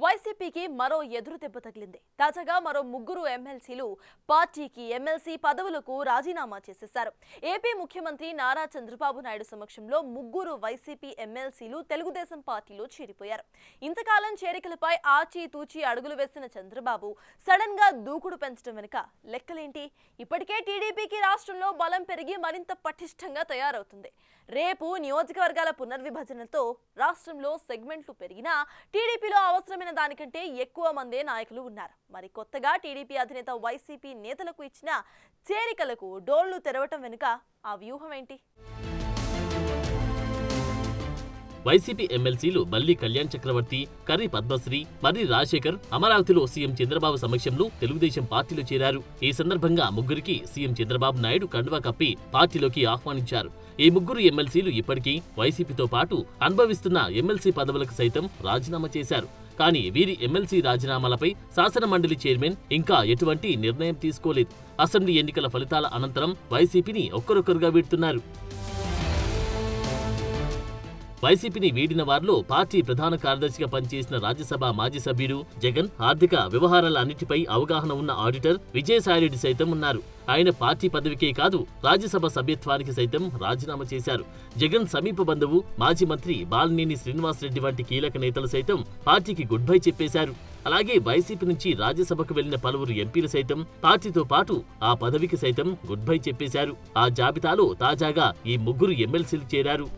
వైసీపీకి మరో ఎదురు దెబ్బ తగిలింది. తాజాగా మరో ముగ్గురు ఎమ్మెల్సీలు పార్టీకి ఎమ్మెల్సీ పదవులకు రాజీనామా చేసేశారు. ఏపీ ముఖ్యమంత్రి నారా చంద్రబాబు నాయుడు సమక్షంలో ముగ్గురు వైసీపీ ఎమ్మెల్సీలు తెలుగుదేశం పార్టీలో చేరిపోయారు. ఇంతకాలం చేరికలపై ఆచితూచి అడుగులు వేసిన చంద్రబాబు సడన్ గా దూకుడు పెంచడం వెనుక లెక్కలేంటి? ఇప్పటికే టీడీపీకి రాష్ట్రంలో బలం పెరిగి మరింత పటిష్టంగా తయారవుతుంది. రేపు నియోజకవర్గాల పునర్విభజనతో రాష్ట్రంలో సెగ్మెంట్లు పెరిగినా టీడీపీలో అవసరమైన దానికంటే ఎక్కువ మందే నాయకులు ఉన్నారు. మరి కొత్తగా టీడీపీ అధినేత వైసీపీ నేతలకు ఇచ్చిన చేరికలకు డోళ్లు తెరవటం వెనుక ఆ వ్యూహం ఏంటి? వైసీపీ ఎమ్మెల్సీలు బల్లి కళ్యాణ్ చక్రవర్తి, కర్రి పద్మశ్రీ, మర్రి రాజశేఖర్ అమరావతిలో సీఎం చంద్రబాబు సమక్షంలో తెలుగుదేశం పార్టీలో చేరారు. ఈ సందర్భంగా ముగ్గురికి సీఎం చంద్రబాబు నాయుడు కండువా కప్పి పార్టీలోకి ఆహ్వానించారు. ఈ ముగ్గురు ఎమ్మెల్సీలు ఇప్పటికీ వైసీపీతో పాటు అనుభవిస్తున్న ఎమ్మెల్సీ పదవులకు సైతం రాజీనామా చేశారు. కానీ వీరి ఎమ్మెల్సీ రాజీనామాలపై శాసన మండలి చైర్మన్ ఇంకా ఎటువంటి నిర్ణయం తీసుకోలేదు. అసెంబ్లీ ఎన్నికల ఫలితాల అనంతరం వైసీపీని ఒక్కరొక్కరుగా వీడుతున్నారు. వైసీపీని వీడిన వారిలో పార్టీ ప్రధాన కార్యదర్శిగా పనిచేసిన రాజ్యసభ మాజీ సభ్యుడు జగన్, ఆర్థిక వ్యవహారాల అన్నిటిపై అవగాహన ఉన్న ఆడిటర్ విజయసాయిరెడ్డి సైతం ఉన్నారు. ఆయన పార్టీ పదవికే కాదు రాజ్యసభ సభ్యత్వానికి సైతం రాజీనామా చేశారు. జగన్ సమీప బంధువు మాజీ మంత్రి బాలినేని శ్రీనివాసరెడ్డి వంటి కీలక నేతలు సైతం పార్టీకి గుడ్ బై చెప్పేశారు. అలాగే వైసీపీ నుంచి రాజ్యసభకు వెళ్లిన పలువురు ఎంపీలు సైతం పార్టీతో పాటు ఆ పదవికి సైతం గుడ్ బై చెప్పేశారు. ఆ జాబితాలో తాజాగా ఈ ముగ్గురు ఎమ్మెల్సీలు చేరారు.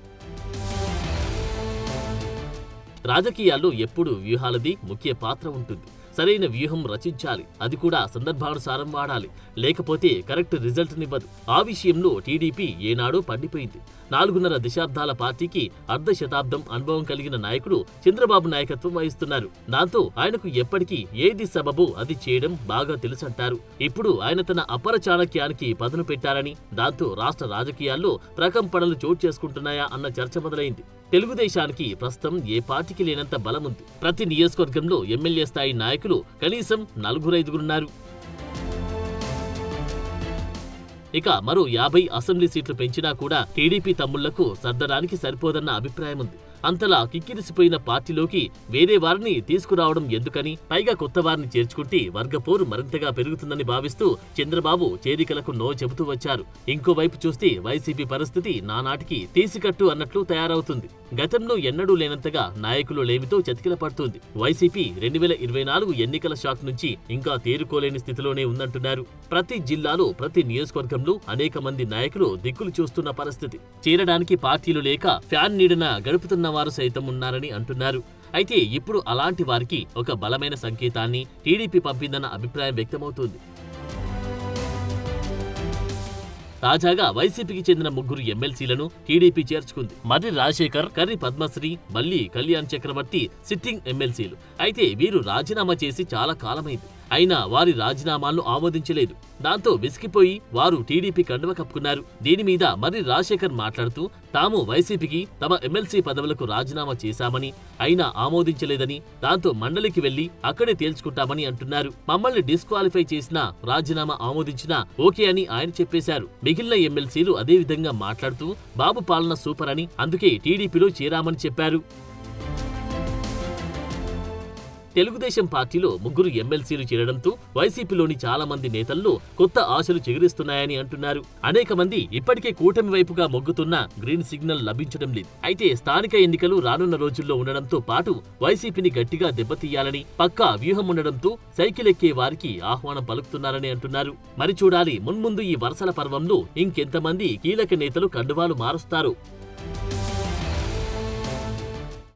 రాజకీయాల్లో ఎప్పుడు వ్యూహాలది ముఖ్య పాత్ర ఉంటుంది. సరైన వ్యూహం రచించాలి, అది కూడా సందర్భానుసారం వాడాలి, లేకపోతే కరెక్ట్ రిజల్ట్ నివ్వదు. ఆ విషయంలో టీడీపీ ఏనాడో పండిపోయింది. 4.5 దశాబ్దాల పార్టీకి అర్ధ శతాబ్దం అనుభవం కలిగిన నాయకుడు చంద్రబాబు నాయకత్వం వహిస్తున్నారు. దాంతో ఆయనకు ఎప్పటికీ ఏది సబబో అది చేయడం బాగా తెలుసంటారు. ఇప్పుడు ఆయన తన అపర చాణక్యానికి పదును పెట్టారని, దాంతో రాష్ట్ర రాజకీయాల్లో ప్రకంపనలు చోటు చేసుకుంటున్నాయా అన్న చర్చ మొదలైంది. తెలుగుదేశానికి ప్రస్తుతం ఏ పార్టీకి లేనంత బలముంది. ప్రతి నియోజకవర్గంలో ఎమ్మెల్యే స్థాయి నాయకులు కనీసం 4-5 ఇక మరో 50 అసెంబ్లీ సీట్లు పెంచినా కూడా టీడీపీ తమ్ముళ్లకు సర్దడానికి సరిపోదన్న అభిప్రాయం ఉంది. అంతలా కిక్కిరిసిపోయిన పార్టీలోకి వేరే వారిని తీసుకురావడం ఎందుకని, పైగా కొత్త వారిని చేర్చుకుంటే వర్గపోరు మరింతగా పెరుగుతుందని భావిస్తూ చంద్రబాబు చేరికలకు నో చెబుతూ వచ్చారు. ఇంకోవైపు చూస్తే వైసీపీ పరిస్థితి నానాటికి తీసికట్టు అన్నట్లు తయారవుతుంది. గతంలో ఎన్నడూ లేనంతగా నాయకులు లేమితో చతికిల పడుతుంది. వైసీపీ 2024 ఎన్నికల షాక్ నుంచి ఇంకా తేరుకోలేని స్థితిలోనే ఉందంటున్నారు. ప్రతి జిల్లాలో ప్రతి నియోజకవర్గంలో అనేక మంది నాయకులు దిక్కులు చూస్తున్న పరిస్థితి. చేరడానికి పార్టీలు లేక ఫ్యాన్ నీడన గడుపుతున్న వారు సైతం ఉన్నారని అంటున్నారు. అయితే ఇప్పుడు అలాంటి వారికి ఒక బలమైన సంకేతాన్ని టీడీపీ పంపిందన్న అభిప్రాయం వ్యక్తమవుతోంది. తాజాగా వైసీపీకి చెందిన ముగ్గురు ఎమ్మెల్సీలను టీడీపీ చేర్చుకుంది. మర్రి రాజశేఖర్, కర్రి పద్మశ్రీ, బల్లి కళ్యాణ్ చక్రవర్తి సిట్టింగ్ ఎమ్మెల్సీలు. అయితే వీరు రాజీనామా చేసి చాలా కాలమైంది. అయినా వారి రాజీనామాలను ఆమోదించలేదు. దాంతో విసిగిపోయి వారు టీడీపీ కండువ కప్పుకున్నారు. దీని మీద మర్రి రాజశేఖర్ మాట్లాడుతూ తాము వైసీపీకి తమ ఎమ్మెల్సీ పదవులకు రాజీనామా చేశామని, అయినా ఆమోదించలేదని, దాంతో మండలికి వెళ్లి అక్కడే తేల్చుకుంటామని అంటున్నారు. మమ్మల్ని డిస్క్వాలిఫై చేసినా రాజీనామా ఆమోదించినా ఓకే అని ఆయన చెప్పేశారు. మిగిలిన ఎమ్మెల్సీలు అదే విధంగా మాట్లాడుతూ బాబు పాలన సూపర్ అని, అందుకే టీడీపీలో చేరామని చెప్పారు. తెలుగుదేశం పార్టీలో ముగ్గురు ఎమ్మెల్సీలు చేరడంతో వైసీపీలోని చాలా మంది నేతల్లో కొత్త ఆశలు చెగురిస్తున్నాయని అంటున్నారు. అనేక మంది ఇప్పటికే కూటమి వైపుగా మొగ్గుతున్నా గ్రీన్ సిగ్నల్ లభించడం లేదు. అయితే స్థానిక ఎన్నికలు రానున్న రోజుల్లో ఉండడంతో పాటు వైసీపీని గట్టిగా దెబ్బతీయాలని పక్కా వ్యూహం ఉండడంతో సైకిల్ ఎక్కే వారికి ఆహ్వానం పలుకుతున్నారని అంటున్నారు. మరి చూడాలి మున్ముందు ఈ వరుసల పర్వంలో ఇంకెంతమంది కీలక నేతలు కండువాలు మారుస్తారు.